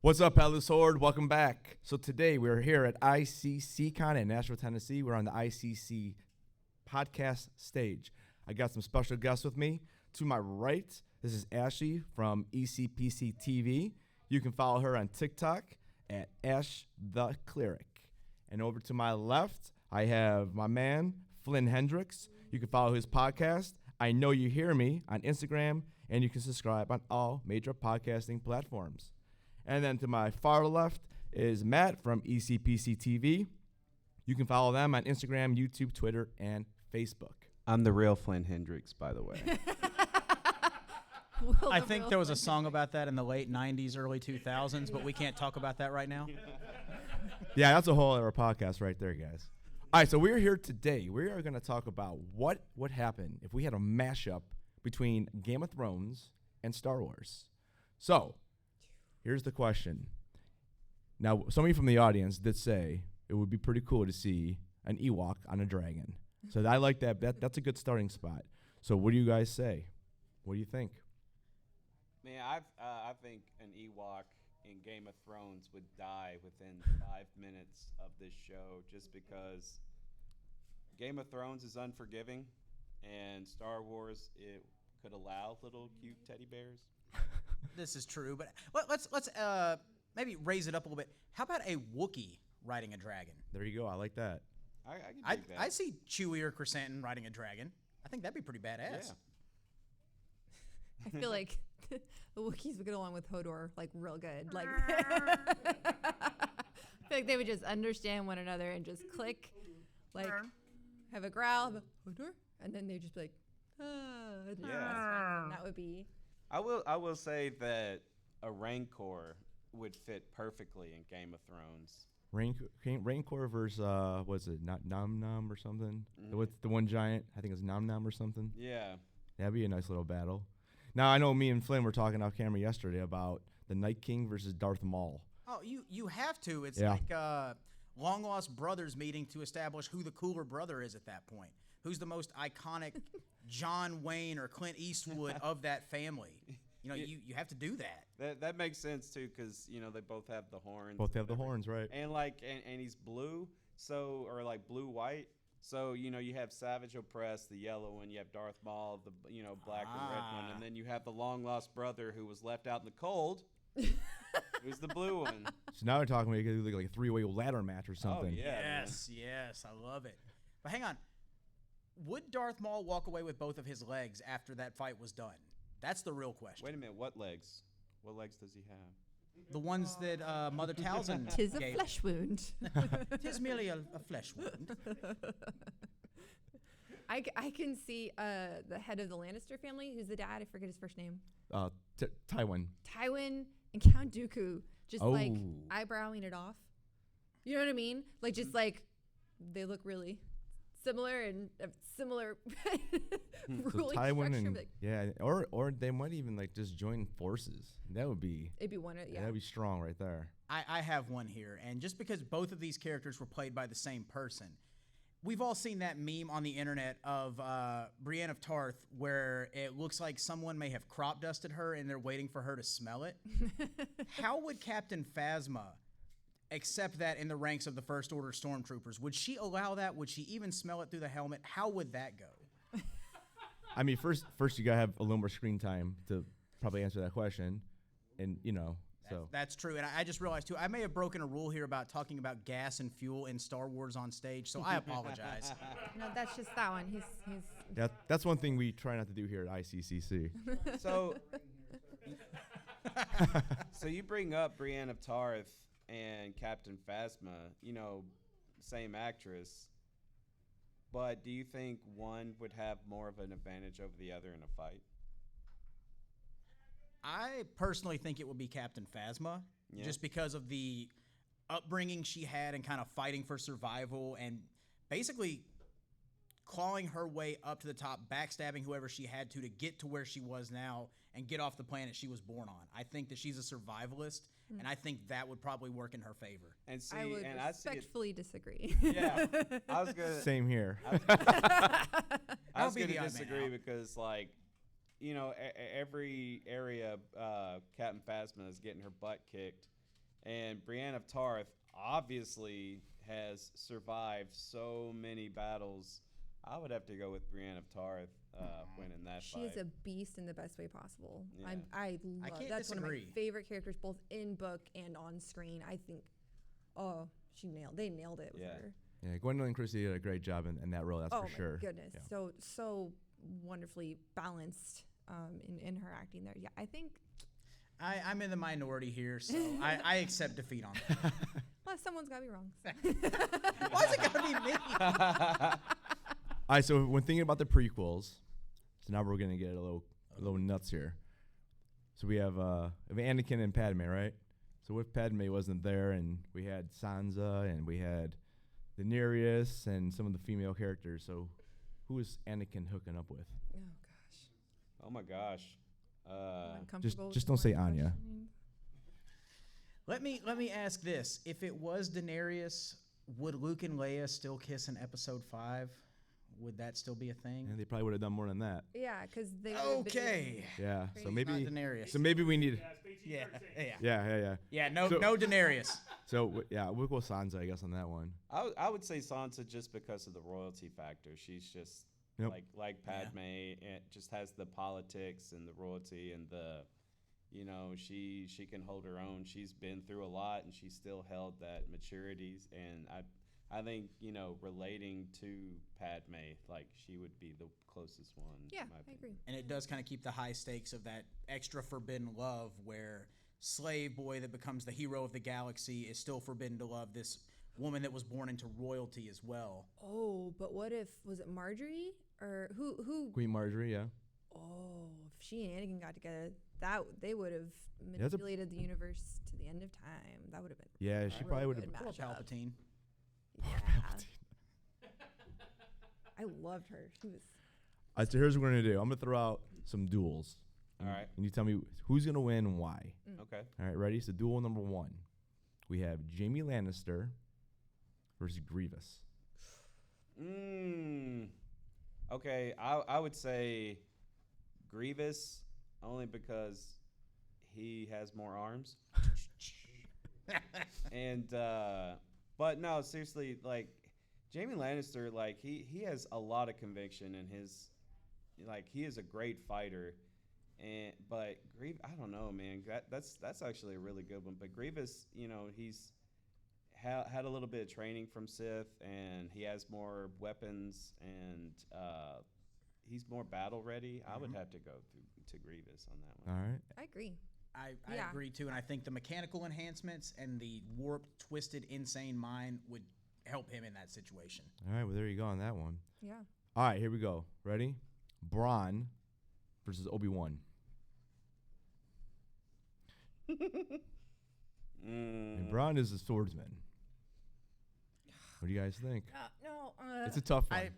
What's up, Headless Horde? Welcome back. So today we're here at ICCCon in Nashville, Tennessee. We're on the ICC podcast stage. I got some special guests with me. To my right, this is Ashley from ECPC TV. You can follow her on TikTok at Ash the Cleric. And over to my left, I have my man, Flynn Hendricks. You can follow his podcast, I Know You Hear Me, on Instagram, and you can subscribe on all major podcasting platforms. And then to my far left is Matt from ECPC TV. You can follow them on Instagram, YouTube, Twitter, and Facebook. I'm the real Flynn Hendricks, by the way. I think there was a song about that in the late 90s, early 2000s, but we can't talk about that right now. Yeah, that's a whole other podcast right there, guys. All right, so we're here today. We are going to talk about what would happen if we had a mashup between Game of Thrones and Star Wars. So, here's the question. Now, somebody from the audience did say it would be pretty cool to see an Ewok on a dragon. So I like that. That's a good starting spot. So what do you guys say? What do you think? Man, I think an Ewok in Game of Thrones would die within 5 minutes of this show just because Game of Thrones is unforgiving and Star Wars, it could allow little cute teddy bears. This is true, but let's maybe raise it up a little bit. How about a Wookiee riding a dragon? There you go. I like that. I can dig that. I see Chewie or Chrysanthemum riding a dragon. I think that'd be pretty badass. Yeah. I feel like the Wookiees would get along with Hodor like real good. Like I feel like they would just understand one another and just click, like have a growl, have a Hodor, and then they'd just be like, Yeah. That would be. I will say that a Rancor would fit perfectly in Game of Thrones. Rancor versus was it not Nom Nom or something? Mm-hmm. What's the one giant? I think it's Nom Nom or something. Yeah. That'd be a nice little battle. Now I know me and Flynn were talking off camera yesterday about the Night King versus Darth Maul. Oh, you have to. It's Yeah. like long lost brothers meeting to establish who the cooler brother is at that point. Who's the most iconic John Wayne or Clint Eastwood of that family? You know, you have to do that. That makes sense too, because they both have the horns. Both have the horns, right? And and he's blue, so or like blue white. So you have Savage Opress, the yellow one. You have Darth Maul, the black and red one, and then you have the long lost brother who was left out in the cold. Who's the blue one? So now we're talking about you could do like a three-way ladder match or something. Oh yeah. Yes, I love it. But hang on. Would Darth Maul walk away with both of his legs after that fight was done? That's the real question. Wait a minute. What legs? What legs does he have? The ones that Mother Talzin Tis a gave. flesh wound. Tis merely a flesh wound. I can see the head of the Lannister family, who's the dad. I forget his first name. Tywin. Tywin and Count Dooku just like Oh. eyebrowing it off. You know what I mean? Like just like they look really similar and similar So ruling Tywin structure. and Like, yeah, or they might even like just join forces. That would be it'd be one of that'd be strong right there. I have one here, and just because both of these characters were played by the same person, we've all seen that meme on the internet of Brienne of Tarth where it looks like someone may have crop dusted her and they're waiting for her to smell it. How would Captain Phasma accept that in the ranks of the First Order stormtroopers? Would she allow that? Would she even smell it through the helmet? How would that go? I mean, first you gotta have a little more screen time to probably answer that question, and so That's true. And I just realized, too, I may have broken a rule here about talking about gas and fuel in Star Wars on stage, so I apologize. no, that's just that one. He's that's one thing we try not to do here at ICCC. So, so you bring up Brienne of Tarth and Captain Phasma, same actress. But do you think one would have more of an advantage over the other in a fight? I personally think it would be Captain Phasma, Yeah. just because of the upbringing she had and kind of fighting for survival and basically clawing her way up to the top, backstabbing whoever she had to get to where she was now and get off the planet she was born on. I think that she's a survivalist, and I think that would probably work in her favor. And see, I would and I see it. respectfully disagree. Yeah, I was gonna. Same here. I was I'll be gonna the odd man disagree out. because, like, every area Captain Phasma is getting her butt kicked. And Brienne of Tarth obviously has survived so many battles. I would have to go with Brienne of Tarth winning that She fight. is a beast in the best way possible. Yeah. I love can't that's one of my disagree. favorite characters, both in book and on screen. I think, they nailed it with Yeah. her. Yeah, Gwendolyn Christie did a great job in that role. That's Oh for my sure. goodness, Yeah. so wonderfully balanced in her acting there. Yeah, I think. I'm in the minority here, so I accept defeat on that. Well, someone's got to be wrong. Why's it gotta be me? All right, so when thinking about the prequels, so now we're gonna get a little nuts here. So we have Anakin and Padme, right? So if Padme wasn't there, and we had Sansa, and we had Daenerys, and some of the female characters. So who is Anakin hooking up with? Oh gosh. Oh my gosh. I'm uncomfortable with just the don't say boring Anya. questioning. Let me ask this: if it was Daenerys, would Luke and Leia still kiss in Episode 5? Would that still be a thing? And they probably would have done more than that. Yeah, because they. Okay. Yeah. Crazy. So Not maybe. Daenerys. So maybe we need. Yeah. Yeah. No, So- no Daenerys. So yeah, we'll go Sansa, I guess, on that one. I would say Sansa just because of the royalty factor. She's just Yep. like Padme, and just has the politics and the royalty and the, she can hold her own. She's been through a lot and she's still held that maturities. And I think relating to Padme, like she would be the closest one. Yeah, in my I opinion. agree. And it does kind of keep the high stakes of that extra forbidden love where slave boy that becomes the hero of the galaxy is still forbidden to love this woman that was born into royalty as well. Oh, but what if was it Marjorie or who? Queen Marjorie, yeah. Oh, if she and Anakin got together, that they would have that's a- manipulated the universe to the end of time. That would have been. Yeah, she probably would have. good Poor matchup. Palpatine. Yeah. I loved her. She was. All right, so here's what we're gonna do. I'm gonna throw out some duels. All right. And you tell me who's gonna win and why. Okay. All right, ready? So duel number 1. We have Jaime Lannister versus Grievous. Okay, I would say Grievous only because he has more arms. And but no, seriously, like Jaime Lannister, like he has a lot of conviction in his, like he is a great fighter. And but I don't know, man. That's actually a really good one. But Grievous, he's had a little bit of training from Sith, and he has more weapons, and he's more battle ready. I would have to go to Grievous on that one. All right. I agree. I Yeah. agree too, and I think the mechanical enhancements and the warped, twisted, insane mind would help him in that situation. All right. Well, there you go on that one. Yeah. All right. Here we go. Ready? Bronn versus Obi-Wan. And Bronn is a swordsman. What do you guys think? No. It's a tough one.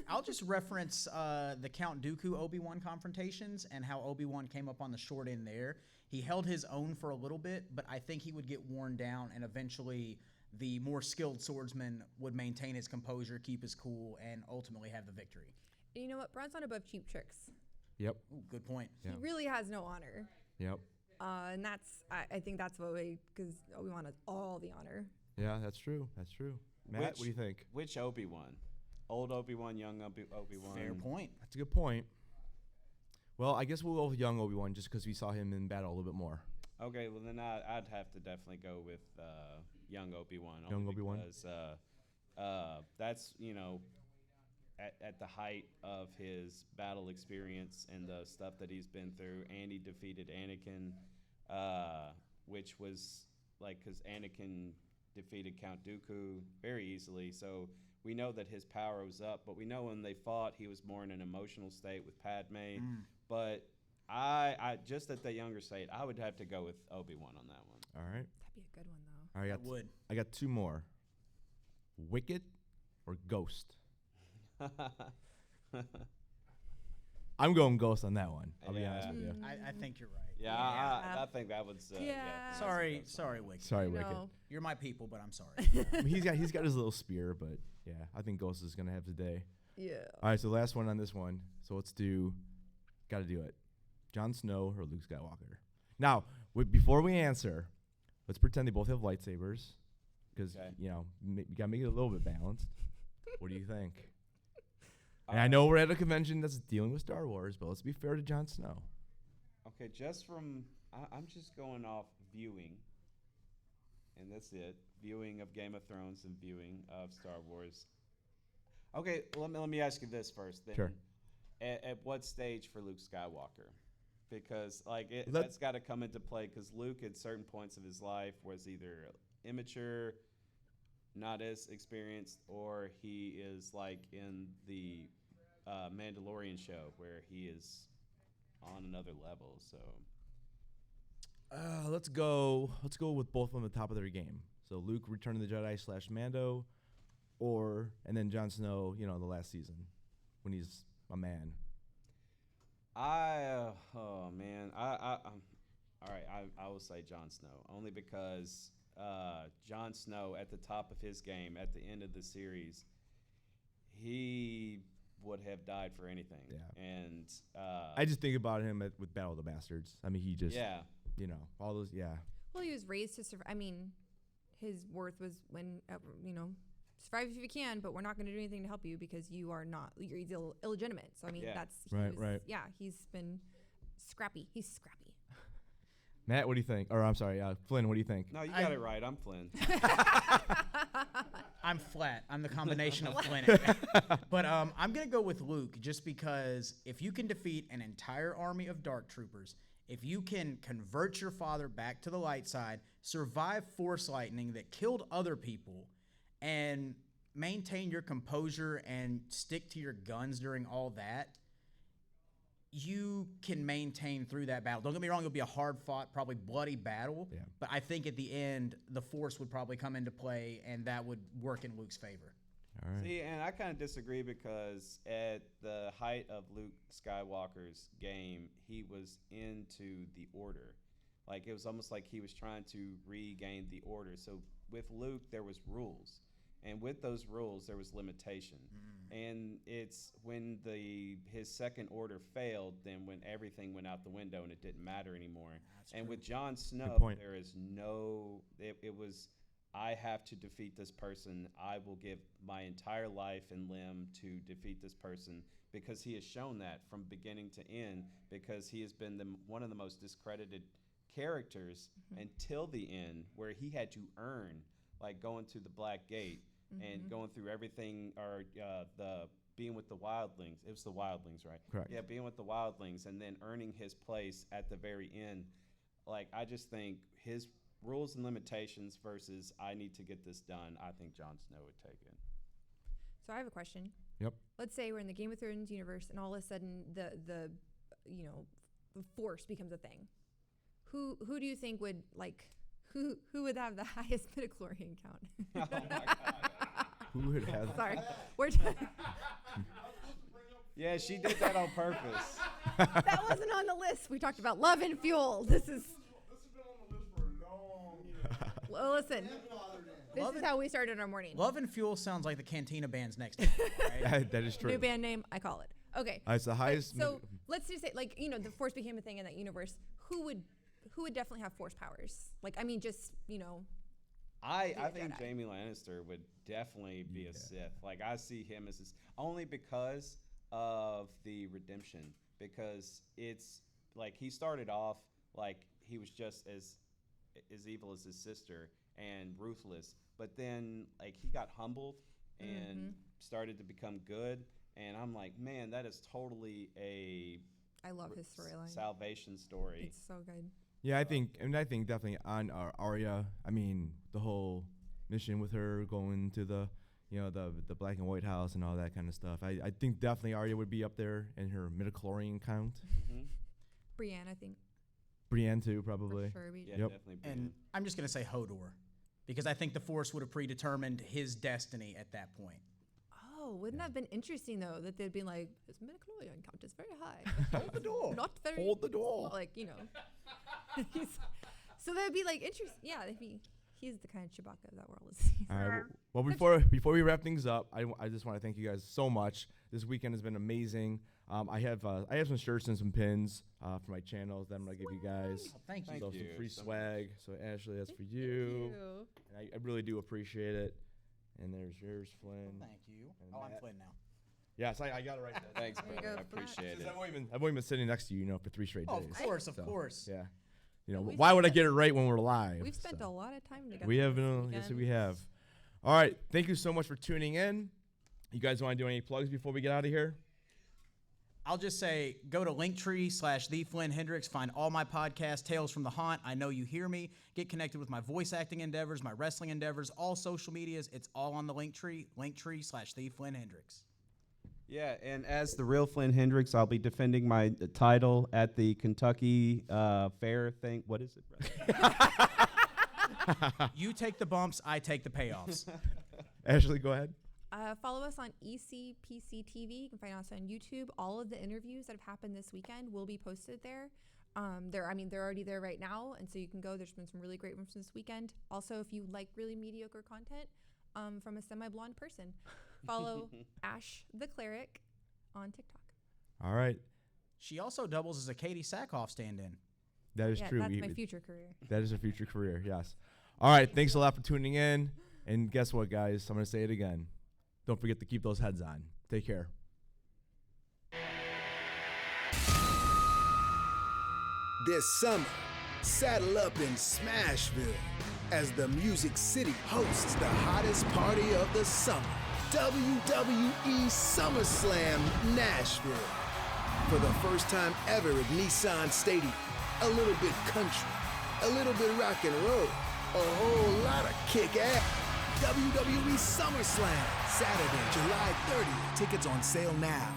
I'll just reference the Count Dooku Obi-Wan confrontations and how Obi-Wan came up on the short end there. He held his own for a little bit, but I think he would get worn down, and eventually the more skilled swordsman would maintain his composure, keep his cool, and ultimately have the victory. And you know what? Bronn's not above cheap tricks. Yep. Ooh, good point. Yeah. He really has no honor. Yep. And that's I think that's what because Obi-Wan has all the honor. Yeah, that's true. That's true. Matt, what do you think? Which Obi-Wan? Old Obi-Wan, young Obi-Wan? Fair point. That's a good point. Well, I guess we'll go with young Obi-Wan just because we saw him in battle a little bit more. Okay, well then I'd have to definitely go with young Obi-Wan. Young only Obi-Wan? Because that's, at the height of his battle experience and the stuff that he's been through, and he defeated Anakin, which was like, because Anakin defeated Count Dooku very easily, so we know that his power was up, but we know when they fought, he was more in an emotional state with Padme. But I just at the younger state, I would have to go with Obi-Wan on that one. All right. That'd be a good one though. All right. I would. I got 2 more. Wicked or Ghost? I'm going Ghost on that one. I'll be honest with you. I think you're right. Yeah, Yeah. I think that was. Yeah. Sorry, Wick. Sorry, Wicked. No. You're my people, but I'm sorry. I mean, he's got his little spear, but yeah, I think Ghost is gonna have today. Yeah. All right, so last one on this one. So let's do. Got to do it. Jon Snow or Luke Skywalker? Now, before we answer, Let's pretend they both have lightsabers, because Okay. you gotta make it a little bit balanced. What do you think? And I know we're at a convention that's dealing with Star Wars, but let's be fair to Jon Snow. Okay, I'm just going off viewing, and that's it. Viewing of Game of Thrones and viewing of Star Wars. Okay, let me ask you this first. Then. Sure. At what stage for Luke Skywalker? Because Let- that's got to come into play. Because Luke, at certain points of his life, was either immature, not as experienced, or he is like in the Mandalorian show where he is on another level. So Let's go with both on the top of their game. So Luke, Return of the Jedi / Mando, and then Jon Snow, the last season when he's a man. all right. I will say Jon Snow only because Jon Snow at the top of his game at the end of the series, he would have died for anything. Yeah. And I just think about him with Battle of the Bastards. I mean, he just, yeah. All those, yeah. Well, he was raised to survive. I mean, his worth was when, survive if you can, but we're not going to do anything to help you because you're illegitimate. So, I mean, Yeah. Right. Yeah, he's been scrappy. He's scrappy. Matt, what do you think? Or I'm sorry, Flynn, what do you think? No, you got it right. I'm Flynn. I'm flat. I'm the combination of Flynn. But I'm going to go with Luke just because if you can defeat an entire army of dark troopers, if you can convert your father back to the light side, survive Force lightning that killed other people, and maintain your composure and stick to your guns during all that, you can maintain through that battle. Don't get me wrong, it'll be a hard-fought, probably bloody battle, Yeah. but I think at the end, the Force would probably come into play, and that would work in Luke's favor. All right. See, and I kind of disagree because at the height of Luke Skywalker's game, he was into the Order. Like, it was almost like he was trying to regain the Order. So with Luke, there was rules. And with those rules, there was limitation. And it's when his second order failed, then when everything went out the window and it didn't matter anymore. And with Jon Snow, point. there is it was, I have to defeat this person. I will give my entire life and limb to defeat this person, because he has shown that from beginning to end, because he has been one of the most discredited characters until the end, where he had to earn, like going to the Black Gate and going through everything, or being with the wildlings. It was the wildlings, right? Correct. Yeah, being with the wildlings and then earning his place at the very end. Like, I just think his rules and limitations versus I need to get this done, I think Jon Snow would take it. So I have a question. Yep. Let's say we're in the Game of Thrones universe, and all of a sudden the Force becomes a thing. Who do you think would who would have the highest midichlorian count? Oh my God. Who would have? Sorry, we're Yeah, she did that on purpose. that wasn't on the list. We talked about love and fuel. This is This has been on the list for a long time. well, listen. This is how we started our morning. Love and Fuel sounds like the Cantina band's next name, right? That is true. New band name, I call it. Okay. It's the highest. So let's just say, the Force became a thing in that universe. Who would definitely have Force powers? I a think Jedi. Jaime Lannister would definitely be a Sith. Like, I see him as only because of the redemption. Because it's like he started off like he was just as evil as his sister and ruthless, but then like he got humbled and started to become good. And I'm like, man, that is totally a I love his storyline. salvation story. It's so good. Yeah, I think definitely on Arya. I mean, the whole mission with her going to the Black and White House and all that kind of stuff. I think definitely Arya would be up there in her midichlorian count. Brienne, I think. Brienne too, probably. For sure. Yeah, Yep. definitely. And I'm just going to say Hodor, because I think the Force would have predetermined his destiny at that point. Oh, wouldn't that have been interesting though? That they'd be like, his midichlorian count is very high. Hold the door. Not very. Hold the door. So that'd be like interesting. Yeah, they'd be. He's the kind of Chewbacca of that world. All right. Well, before we wrap things up, I just want to thank you guys so much. This weekend has been amazing. I have some shirts and some pins for my channel that I'm gonna give you guys. Oh, thank you. So some free so swag. So Ashley, that's for you. And I really do appreciate it. And there's yours, Flynn. Thank you. And Oh, I'm Matt. Flynn now. Yes, I got it right there. Thanks, There you brother. go, I appreciate it. I've only been sitting next to you, for 3 straight Oh, days. of course, of So, course. Yeah. We've Why would I spent- get it right when we're live? We've spent So. a lot of time together. We have this been, yes, weekend. we have. All right, thank you so much for tuning in. You guys want to do any plugs before we get out of here? I'll just say, go to Linktree/TheFlynnHendrix. Find all my podcasts, Tales from the Haunt, I Know You Hear Me. Get connected with my voice acting endeavors, my wrestling endeavors, all social medias. It's all on the Linktree, Linktree/TheFlynnHendrix. Yeah, and as the real Flynn Hendrix, I'll be defending my title at the Kentucky Fair thing. What is it, brother? You take the bumps, I take the payoffs. Ashley, go ahead. Follow us on ECPC TV. You can find us on YouTube. All of the interviews that have happened this weekend will be posted there. They're already there right now, and so you can go. There's been some really great ones this weekend. Also, if you like really mediocre content from a semi-blonde person, follow Ash the Cleric on TikTok. All right, She also doubles as a Katie Sackhoff stand-in. that is Yeah, true. that's my future career. That is a future career, yes. All right, thanks a lot for tuning in. And guess what, guys? I'm going to say it again. Don't forget to keep those heads on. Take care. This summer, saddle up in Smashville as the Music City hosts the hottest party of the summer, WWE SummerSlam Nashville. For the first time ever at Nissan Stadium, a little bit country, a little bit rock and roll, a whole lot of kick-ass. WWE SummerSlam, Saturday, July 30th. Tickets on sale now.